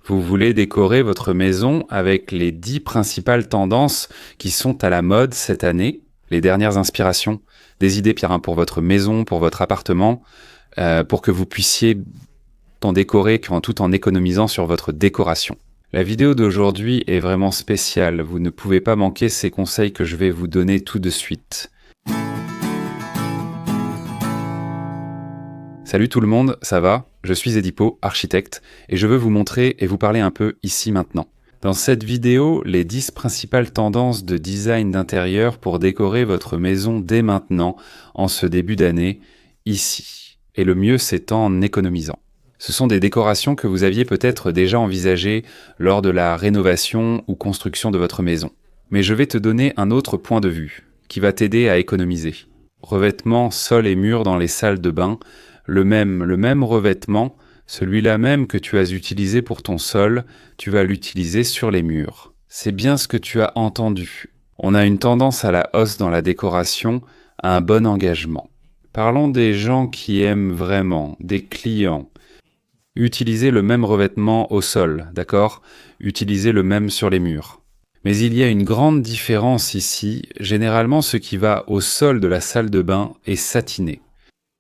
Vous voulez décorer votre maison avec les 10 principales tendances qui sont à la mode cette année, les dernières inspirations, des idées, Pierre, pour votre maison, pour votre appartement, pour que vous puissiez en décorer tout en économisant sur votre décoration. La vidéo d'aujourd'hui est vraiment spéciale, vous ne pouvez pas manquer ces conseils que je vais vous donner tout de suite. Salut tout le monde, ça va? Je suis Edipo, architecte, et je veux vous montrer et vous parler un peu ici maintenant. Dans cette vidéo, les 10 principales tendances de design d'intérieur pour décorer votre maison dès maintenant, en ce début d'année, ici. Et le mieux, c'est en économisant. Ce sont des décorations que vous aviez peut-être déjà envisagées lors de la rénovation ou construction de votre maison. Mais je vais te donner un autre point de vue, qui va t'aider à économiser. Revêtement sol et murs dans les salles de bain, le même revêtement, celui-là même que tu as utilisé pour ton sol, tu vas l'utiliser sur les murs. C'est bien ce que tu as entendu. On a une tendance à la hausse dans la décoration, à un bon engagement. Parlons des gens qui aiment vraiment, des clients. Utilisez le même revêtement au sol, d'accord? Utilisez le même sur les murs. Mais il y a une grande différence ici. Généralement, ce qui va au sol de la salle de bain est satiné.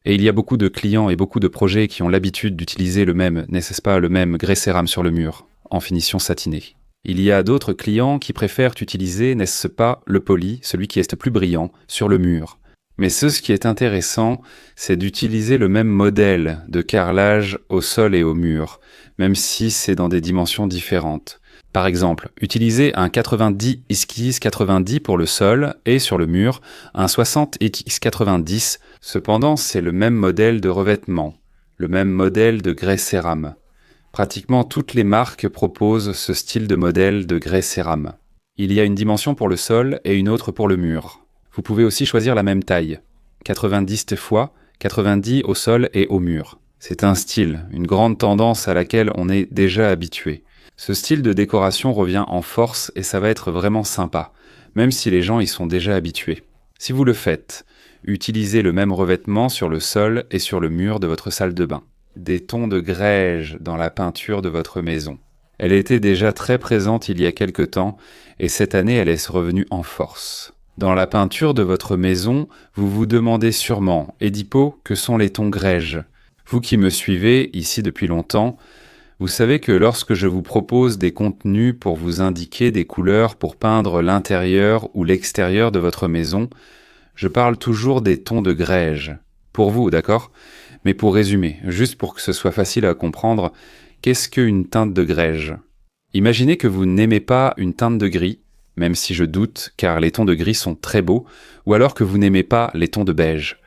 Et il y a beaucoup de clients et beaucoup de projets qui ont l'habitude d'utiliser le même, n'est-ce pas, le même grès cérame sur le mur, en finition satinée. Il y a d'autres clients qui préfèrent utiliser, n'est-ce pas, le poli, celui qui est plus brillant, sur le mur. Mais ce qui est intéressant, c'est d'utiliser le même modèle de carrelage au sol et au mur, même si c'est dans des dimensions différentes. Par exemple, utilisez un 90 X 90 pour le sol et sur le mur, un 60 X 90. Cependant, c'est le même modèle de revêtement, le même modèle de grès cérame. Pratiquement toutes les marques proposent ce style de modèle de grès cérame. Il y a une dimension pour le sol et une autre pour le mur. Vous pouvez aussi choisir la même taille, 90 fois 90 au sol et au mur. C'est un style, une grande tendance à laquelle on est déjà habitué. Ce style de décoration revient en force et ça va être vraiment sympa, même si les gens y sont déjà habitués. Si vous le faites, utilisez le même revêtement sur le sol et sur le mur de votre salle de bain. Des tons de grège dans la peinture de votre maison. Elle était déjà très présente il y a quelque temps et cette année elle est revenue en force. Dans la peinture de votre maison, vous vous demandez sûrement, Edipo, que sont les tons grège? Vous qui me suivez ici depuis longtemps, vous savez que lorsque je vous propose des contenus pour vous indiquer des couleurs pour peindre l'intérieur ou l'extérieur de votre maison, je parle toujours des tons de grège. Pour vous, d'accord? Mais pour résumer, juste pour que ce soit facile à comprendre, qu'est-ce qu'une teinte de grège? Imaginez que vous n'aimez pas une teinte de gris, même si je doute, car les tons de gris sont très beaux, ou alors que vous n'aimez pas les tons de beige.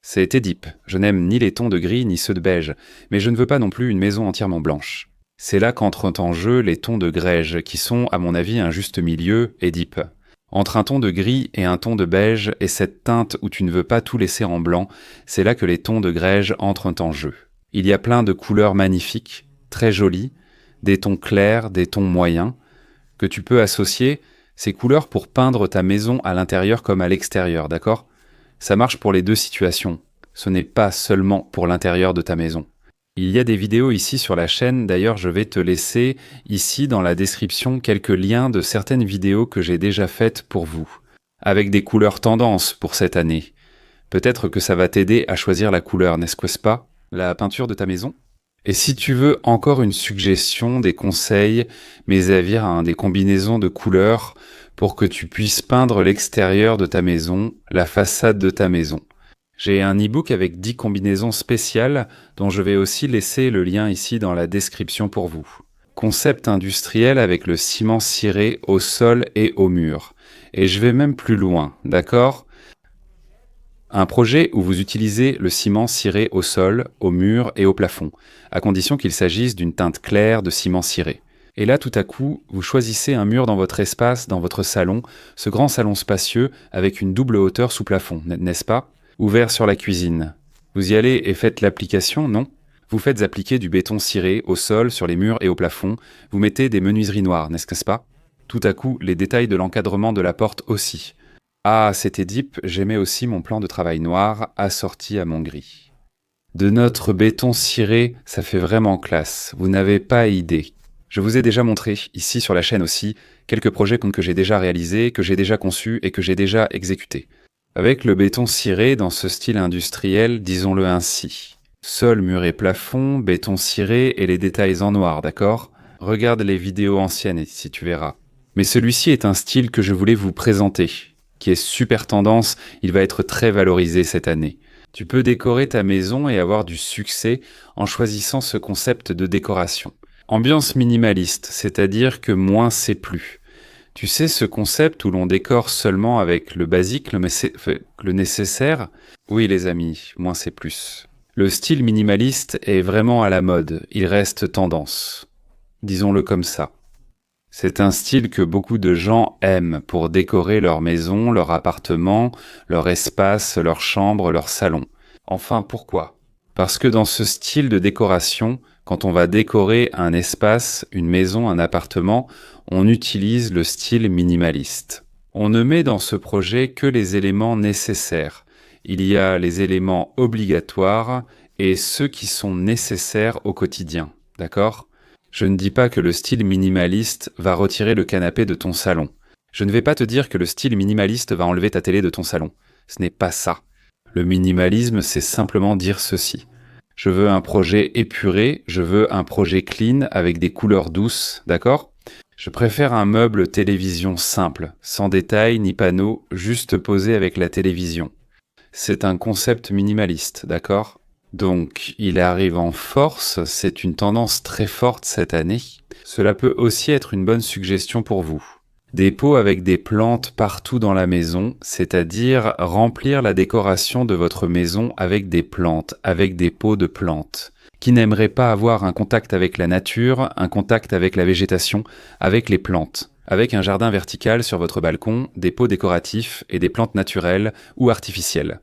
C'est Edip, je n'aime ni les tons de gris ni ceux de beige, mais je ne veux pas non plus une maison entièrement blanche. C'est là qu'entrent en jeu les tons de grège, qui sont, à mon avis, un juste milieu, Edip. Entre un ton de gris et un ton de beige, et cette teinte où tu ne veux pas tout laisser en blanc, c'est là que les tons de grège entrent en jeu. Il y a plein de couleurs magnifiques, très jolies, des tons clairs, des tons moyens, que tu peux associer ces couleurs pour peindre ta maison à l'intérieur comme à l'extérieur, d'accord? Ça marche pour les deux situations. Ce n'est pas seulement pour l'intérieur de ta maison. Il y a des vidéos ici sur la chaîne, d'ailleurs je vais te laisser ici dans la description quelques liens de certaines vidéos que j'ai déjà faites pour vous, avec des couleurs tendances pour cette année. Peut-être que ça va t'aider à choisir la couleur, n'est-ce pas? La peinture de ta maison? Et si tu veux encore une suggestion, des conseils, mes avis, des combinaisons de couleurs pour que tu puisses peindre l'extérieur de ta maison, la façade de ta maison. J'ai un e-book avec 10 combinaisons spéciales dont je vais aussi laisser le lien ici dans la description pour vous. Concept industriel avec le ciment ciré au sol et au mur. Et je vais même plus loin, d'accord ? Un projet où vous utilisez le ciment ciré au sol, au mur et au plafond, à condition qu'il s'agisse d'une teinte claire de ciment ciré. Et là, tout à coup, vous choisissez un mur dans votre espace, dans votre salon, ce grand salon spacieux avec une double hauteur sous plafond, n'est-ce pas? Ouvert sur la cuisine. Vous y allez et faites l'application, non? Vous faites appliquer du béton ciré au sol, sur les murs et au plafond. Vous mettez des menuiseries noires, n'est-ce pas? Tout à coup, les détails de l'encadrement de la porte aussi. Ah, c'était deep, j'aimais aussi mon plan de travail noir, assorti à mon gris. De notre béton ciré, ça fait vraiment classe, vous n'avez pas idée. Je vous ai déjà montré, ici sur la chaîne aussi, quelques projets que j'ai déjà réalisés, que j'ai déjà conçus et que j'ai déjà exécutés. Avec le béton ciré dans ce style industriel, disons-le ainsi. Sol, mur et plafond, béton ciré et les détails en noir, d'accord ? Regarde les vidéos anciennes si tu verras. Mais celui-ci est un style que je voulais vous présenter, qui est super tendance, il va être très valorisé cette année. Tu peux décorer ta maison et avoir du succès en choisissant ce concept de décoration. Ambiance minimaliste, c'est-à-dire que moins c'est plus. Tu sais ce concept où l'on décore seulement avec le basique, le nécessaire? Oui les amis, moins c'est plus. Le style minimaliste est vraiment à la mode, il reste tendance. Disons-le comme ça. C'est un style que beaucoup de gens aiment pour décorer leur maison, leur appartement, leur espace, leur chambre, leur salon. Enfin, pourquoi ? Parce que dans ce style de décoration, quand on va décorer un espace, une maison, un appartement, on utilise le style minimaliste. On ne met dans ce projet que les éléments nécessaires. Il y a les éléments obligatoires et ceux qui sont nécessaires au quotidien. D'accord ? Je ne dis pas que le style minimaliste va retirer le canapé de ton salon. Je ne vais pas te dire que le style minimaliste va enlever ta télé de ton salon. Ce n'est pas ça. Le minimalisme, c'est simplement dire ceci. Je veux un projet épuré, je veux un projet clean avec des couleurs douces, d'accord ? Je préfère un meuble télévision simple, sans détails ni panneaux, juste posé avec la télévision. C'est un concept minimaliste, d'accord ? Donc, il arrive en force, c'est une tendance très forte cette année. Cela peut aussi être une bonne suggestion pour vous. Des pots avec des plantes partout dans la maison, c'est-à-dire remplir la décoration de votre maison avec des plantes, avec des pots de plantes. Qui n'aimerait pas avoir un contact avec la nature, un contact avec la végétation, avec les plantes, avec un jardin vertical sur votre balcon, des pots décoratifs et des plantes naturelles ou artificielles.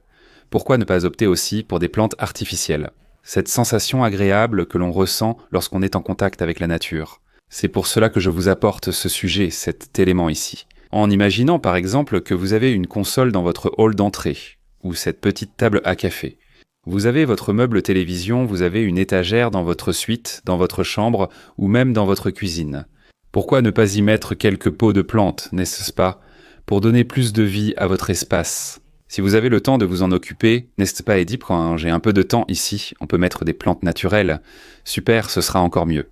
Pourquoi ne pas opter aussi pour des plantes artificielles? Cette sensation agréable que l'on ressent lorsqu'on est en contact avec la nature. C'est pour cela que je vous apporte ce sujet, cet élément ici. En imaginant par exemple que vous avez une console dans votre hall d'entrée, ou cette petite table à café. Vous avez votre meuble télévision, vous avez une étagère dans votre suite, dans votre chambre, ou même dans votre cuisine. Pourquoi ne pas y mettre quelques pots de plantes, n'est-ce pas? Pour donner plus de vie à votre espace. Si vous avez le temps de vous en occuper, n'est-ce pas Edip, quand j'ai un peu de temps ici, on peut mettre des plantes naturelles. Super, ce sera encore mieux.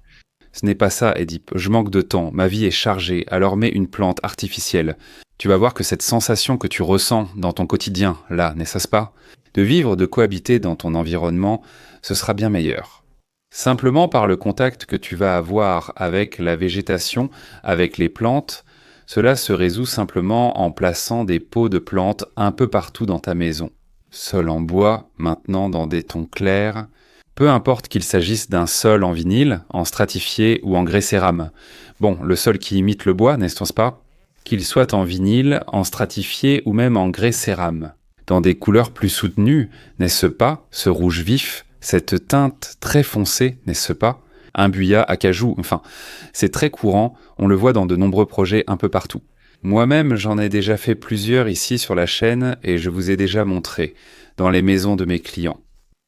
Ce n'est pas ça, Edip, je manque de temps, ma vie est chargée, alors mets une plante artificielle. Tu vas voir que cette sensation que tu ressens dans ton quotidien, là, n'est-ce pas? De vivre, de cohabiter dans ton environnement, ce sera bien meilleur. Simplement par le contact que tu vas avoir avec la végétation, avec les plantes, cela se résout simplement en plaçant des pots de plantes un peu partout dans ta maison. Sol en bois, maintenant dans des tons clairs. Peu importe qu'il s'agisse d'un sol en vinyle, en stratifié ou en grès cérame. Bon, le sol qui imite le bois, n'est-ce pas? Qu'il soit en vinyle, en stratifié ou même en grès cérame. Dans des couleurs plus soutenues, n'est-ce pas? Ce rouge vif, cette teinte très foncée, n'est-ce pas? Un buya, acajou, enfin, c'est très courant, on le voit dans de nombreux projets un peu partout. Moi-même, j'en ai déjà fait plusieurs ici sur la chaîne et je vous ai déjà montré, dans les maisons de mes clients.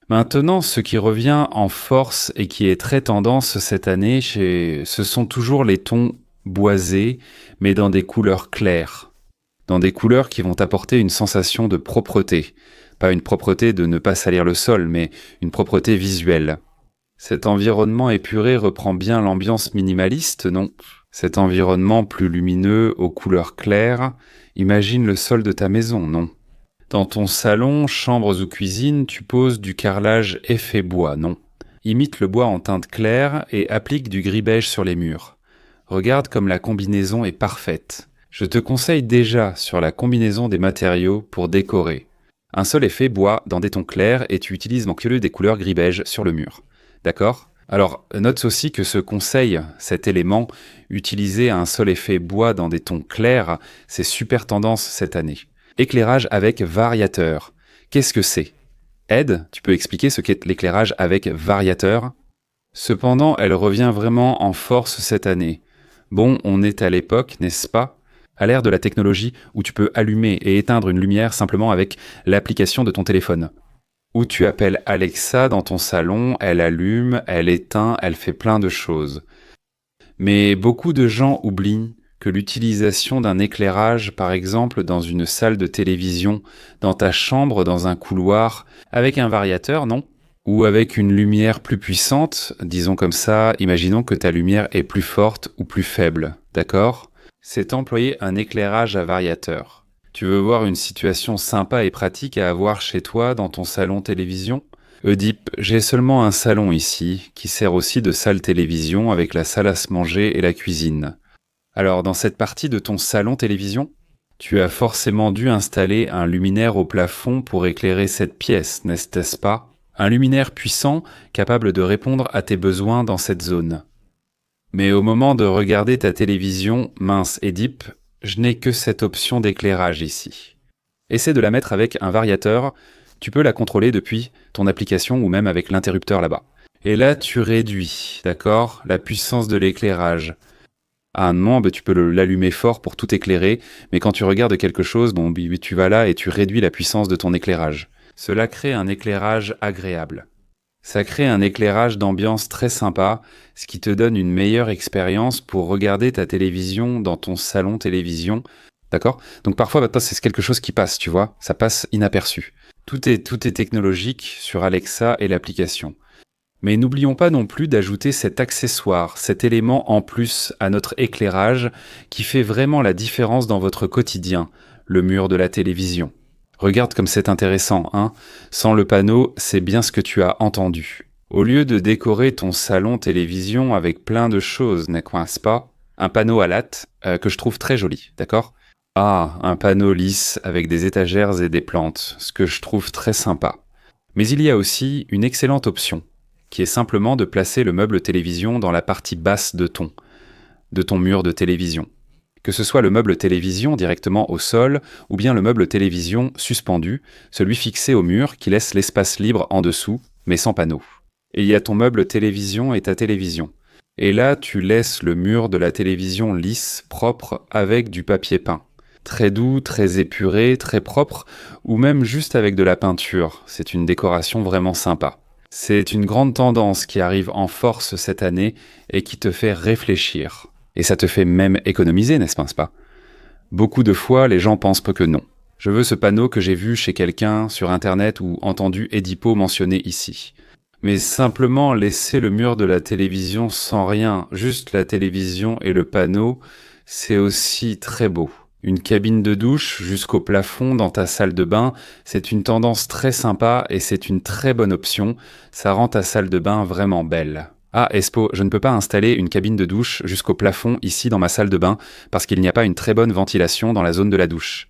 Maintenant, ce qui revient en force et qui est très tendance cette année, ce sont toujours les tons boisés, mais dans des couleurs claires. Dans des couleurs qui vont apporter une sensation de propreté. Pas une propreté de ne pas salir le sol, mais une propreté visuelle. Cet environnement épuré reprend bien l'ambiance minimaliste, non? Cet environnement plus lumineux, aux couleurs claires, imagine le sol de ta maison, non? Dans ton salon, chambres ou cuisine, tu poses du carrelage effet bois, non? Imite le bois en teinte claire et applique du gris beige sur les murs. Regarde comme la combinaison est parfaite. Je te conseille déjà sur la combinaison des matériaux pour décorer. Un sol effet bois dans des tons clairs et tu utilises en lieu des couleurs gris beige sur le mur. D'accord? Alors, note aussi que ce conseil, cet élément, utiliser un sol effet bois dans des tons clairs, c'est super tendance cette année. Éclairage avec variateur. Qu'est-ce que c'est? Ed, tu peux expliquer ce qu'est l'éclairage avec variateur? Cependant, elle revient vraiment en force cette année. Bon, on est à l'époque, n'est-ce pas? À l'ère de la technologie où tu peux allumer et éteindre une lumière simplement avec l'application de ton téléphone. Où tu appelles Alexa dans ton salon, elle allume, elle éteint, elle fait plein de choses. Mais beaucoup de gens oublient que l'utilisation d'un éclairage, par exemple dans une salle de télévision, dans ta chambre, dans un couloir, avec un variateur, non? Ou avec une lumière plus puissante, disons comme ça, imaginons que ta lumière est plus forte ou plus faible, d'accord? C'est employer un éclairage à variateur. Tu veux voir une situation sympa et pratique à avoir chez toi dans ton salon télévision? Oedipe, j'ai seulement un salon ici, qui sert aussi de salle télévision avec la salle à se manger et la cuisine. Alors, dans cette partie de ton salon télévision, tu as forcément dû installer un luminaire au plafond pour éclairer cette pièce, n'est-ce pas? Un luminaire puissant, capable de répondre à tes besoins dans cette zone. Mais au moment de regarder ta télévision, mince Oedipe, je n'ai que cette option d'éclairage ici. Essaie de la mettre avec un variateur, tu peux la contrôler depuis ton application ou même avec l'interrupteur là-bas. Et là, tu réduis, d'accord, la puissance de l'éclairage. Ah non, tu peux l'allumer fort pour tout éclairer, mais quand tu regardes quelque chose, tu vas là et tu réduis la puissance de ton éclairage. Cela crée un éclairage agréable. Ça crée un éclairage d'ambiance très sympa, ce qui te donne une meilleure expérience pour regarder ta télévision dans ton salon télévision. D'accord? Donc parfois, c'est quelque chose qui passe, tu vois, ça passe inaperçu. Tout est technologique sur Alexa et l'application. Mais n'oublions pas non plus d'ajouter cet accessoire, cet élément en plus à notre éclairage qui fait vraiment la différence dans votre quotidien, le mur de la télévision. Regarde comme c'est intéressant, hein? Sans le panneau, c'est bien ce que tu as entendu. Au lieu de décorer ton salon télévision avec plein de choses, n'est-ce pas? Un panneau à latte que je trouve très joli, d'accord? Ah, un panneau lisse avec des étagères et des plantes, ce que je trouve très sympa. Mais il y a aussi une excellente option, qui est simplement de placer le meuble télévision dans la partie basse de ton mur de télévision. Que ce soit le meuble télévision directement au sol, ou bien le meuble télévision suspendu, celui fixé au mur qui laisse l'espace libre en dessous, mais sans panneau. Et il y a ton meuble télévision et ta télévision. Et là, tu laisses le mur de la télévision lisse, propre, avec du papier peint. Très doux, très épuré, très propre, ou même juste avec de la peinture. C'est une décoration vraiment sympa. C'est une grande tendance qui arrive en force cette année et qui te fait réfléchir. Et ça te fait même économiser, n'est-ce pas? Beaucoup de fois, les gens pensent que non. Je veux ce panneau que j'ai vu chez quelqu'un sur Internet ou entendu Edipo mentionner ici. Mais simplement laisser le mur de la télévision sans rien, juste la télévision et le panneau, c'est aussi très beau. Une cabine de douche jusqu'au plafond dans ta salle de bain, c'est une tendance très sympa et c'est une très bonne option. Ça rend ta salle de bain vraiment belle. Ah, Espo, je ne peux pas installer une cabine de douche jusqu'au plafond ici dans ma salle de bain parce qu'il n'y a pas une très bonne ventilation dans la zone de la douche.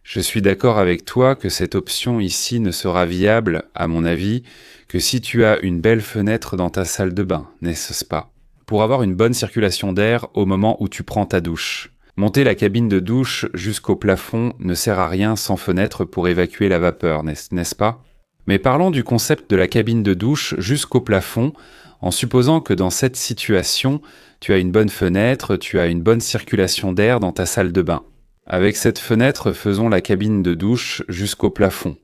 Je suis d'accord avec toi que cette option ici ne sera viable, à mon avis, que si tu as une belle fenêtre dans ta salle de bain, n'est-ce pas? Pour avoir une bonne circulation d'air au moment où tu prends ta douche. Monter la cabine de douche jusqu'au plafond ne sert à rien sans fenêtre pour évacuer la vapeur, n'est-ce pas? Mais parlons du concept de la cabine de douche jusqu'au plafond, en supposant que dans cette situation, tu as une bonne fenêtre, tu as une bonne circulation d'air dans ta salle de bain. Avec cette fenêtre, faisons la cabine de douche jusqu'au plafond.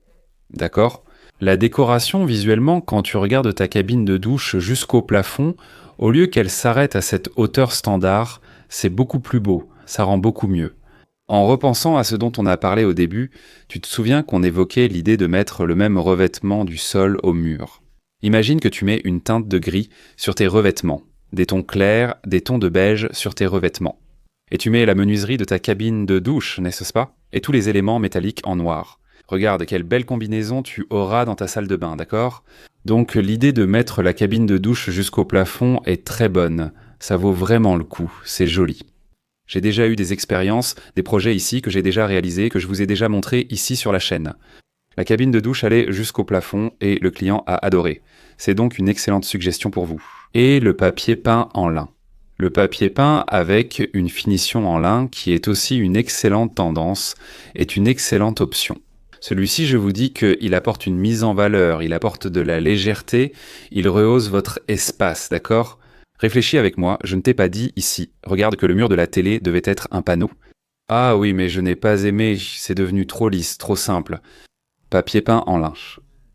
D'accord? La décoration visuellement, quand tu regardes ta cabine de douche jusqu'au plafond, au lieu qu'elle s'arrête à cette hauteur standard, c'est beaucoup plus beau. Ça rend beaucoup mieux. En repensant à ce dont on a parlé au début, tu te souviens qu'on évoquait l'idée de mettre le même revêtement du sol au mur. Imagine que tu mets une teinte de gris sur tes revêtements, des tons clairs, des tons de beige sur tes revêtements. Et tu mets la menuiserie de ta cabine de douche, n'est-ce pas? Et tous les éléments métalliques en noir. Regarde quelle belle combinaison tu auras dans ta salle de bain, d'accord? Donc l'idée de mettre la cabine de douche jusqu'au plafond est très bonne. Ça vaut vraiment le coup, c'est joli. J'ai déjà eu des expériences, des projets ici que j'ai déjà réalisés, que je vous ai déjà montrés ici sur la chaîne. La cabine de douche allait jusqu'au plafond et le client a adoré. C'est donc une excellente suggestion pour vous. Et le papier peint en lin. Le papier peint avec une finition en lin qui est aussi une excellente tendance, est une excellente option. Celui-ci, je vous dis qu'il apporte une mise en valeur, il apporte de la légèreté, il rehausse votre espace, d'accord ? Réfléchis avec moi, je ne t'ai pas dit ici, regarde que le mur de la télé devait être un panneau. Ah oui, mais je n'ai pas aimé, c'est devenu trop lisse, trop simple. Papier peint en lin.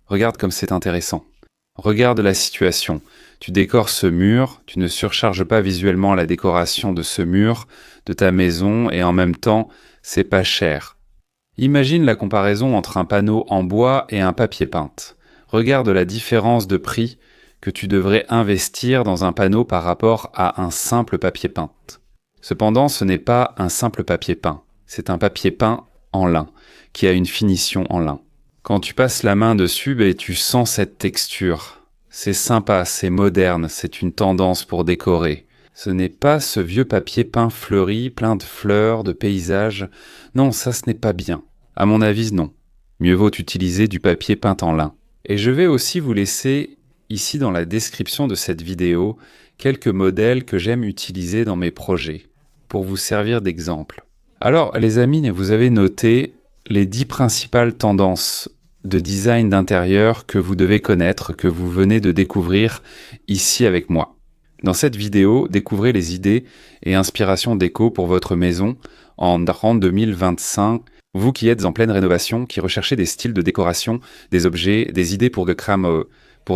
Regarde comme c'est intéressant. Regarde la situation. Tu décores ce mur, tu ne surcharges pas visuellement la décoration de ce mur, de ta maison, et en même temps, c'est pas cher. Imagine la comparaison entre un panneau en bois et un papier peint. Regarde la différence de prix que tu devrais investir dans un panneau par rapport à un simple papier peint. Cependant, ce n'est pas un simple papier peint, c'est un papier peint en lin, qui a une finition en lin. Quand tu passes la main dessus, tu sens cette texture. C'est sympa, c'est moderne, c'est une tendance pour décorer. Ce n'est pas ce vieux papier peint fleuri, plein de fleurs, de paysages. Non, ça ce n'est pas bien. À mon avis, non. Mieux vaut utiliser du papier peint en lin. Et je vais aussi vous laisser, ici dans la description de cette vidéo, quelques modèles que j'aime utiliser dans mes projets, pour vous servir d'exemple. Alors, les amis, vous avez noté les 10 principales tendances de design d'intérieur que vous devez connaître, que vous venez de découvrir ici avec moi. Dans cette vidéo, découvrez les idées et inspirations déco pour votre maison en 2025. Vous qui êtes en pleine rénovation, qui recherchez des styles de décoration, des objets, des idées pour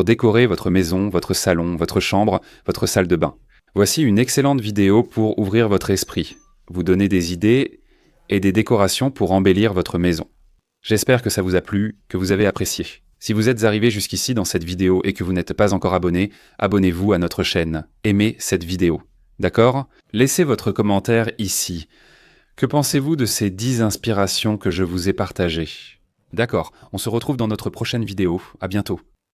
décorer votre maison, votre salon, votre chambre, votre salle de bain. Voici une excellente vidéo pour ouvrir votre esprit, vous donner des idées et des décorations pour embellir votre maison. J'espère que ça vous a plu, que vous avez apprécié. Si vous êtes arrivé jusqu'ici dans cette vidéo et que vous n'êtes pas encore abonné, abonnez-vous à notre chaîne. Aimez cette vidéo. D'accord ? Laissez votre commentaire ici. Que pensez-vous de ces 10 inspirations que je vous ai partagées ? D'accord, on se retrouve dans notre prochaine vidéo. À bientôt.